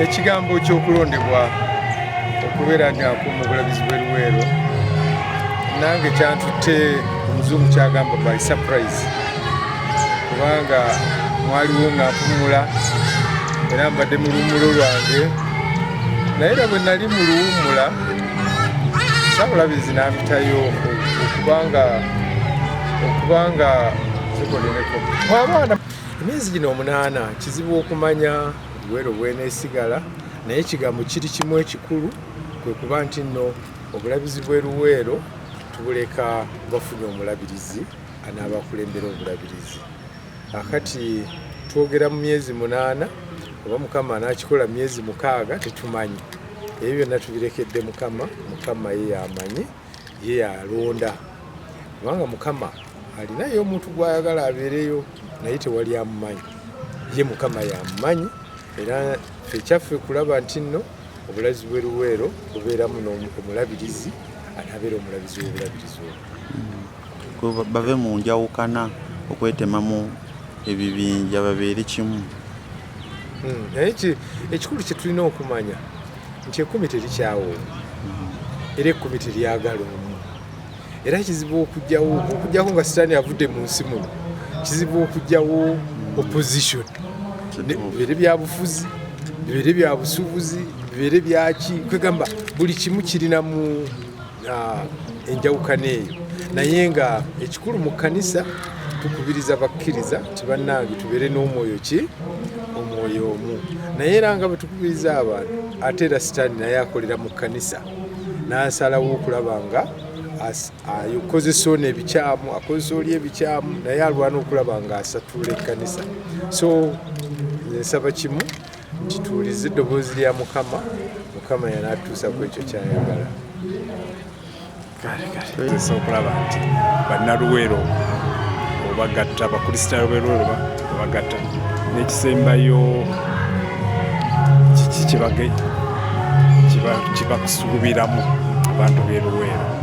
ekigambo ky'okulondebwa okubeera nti akuuma obulabizi bw'e Luweero nange kyantutte omuzungu kyagamba by surprise kubanga mwaliwo nga mpumula era mbadde mu luwummulo lwange naye era bwe nali mu luwummula Ssabulabizi n'ampitayo okubanga zikolireko abaana emyezi gino 8 kizibu okumanya Luweero bweneesigala naye ekigambo kiri kimu ekikulu kwe kuba nti nno obulabizi bw'e Luweero tubuleka bafunye omulabirizi anaabakulembera obulabirizi akati twogera mu myezi 8 oba Mukama anaakikola myezi 6 tetumanyi ebyo byonna tubirekedde Mukama ye yamanyi ye yalonda kubanga Mukama alinayo omuntu gw'ayagala abeereyo naye tewali amumanyi ye Mukama yamumanyi era ekyaffe kulaba nti nno obulabizi bw'e Luweero bubeeramu omulabirizi anaabeera omulabizi w'obulabirizi obwo bave mu njawukana okwetemamu ebibinja babeere kimu naye ekikulu kye tulina okumanya nti 10 terikyawo era 10 teryagala omu era kizibu okujjako nga Sitaani avudde mu nsi muno kizibu okujjawo opposition bibeere bya bufuzi bibeere bya busuubuzi bibeere byaki kwegamba buli kimu kirinamu enjawukana eyo naye nga ekikulu mu kkanisa tukubiriza bakkiriza nti bannange tubeere n'omwoyo omwoyo omu naye era nga bwe tukubiriza abantu ate era Sitaani naye akolera mu kkanisa n'asalawo okulaba nga akozesa ono ebikyamu akozesa oli ebikyamu naye alwana okulaba nga asatula ekkanisa so nsaba kimu nti tuwulize eddoboozi lya Mukama yanaatuusa ku ekyo kyayagala kozesa okulaba nti bannaluweero obagatta abakristaayo b'e Luweero obagatta n'ekisembayo kiki kibakusuubiramu abantu b'e Luweero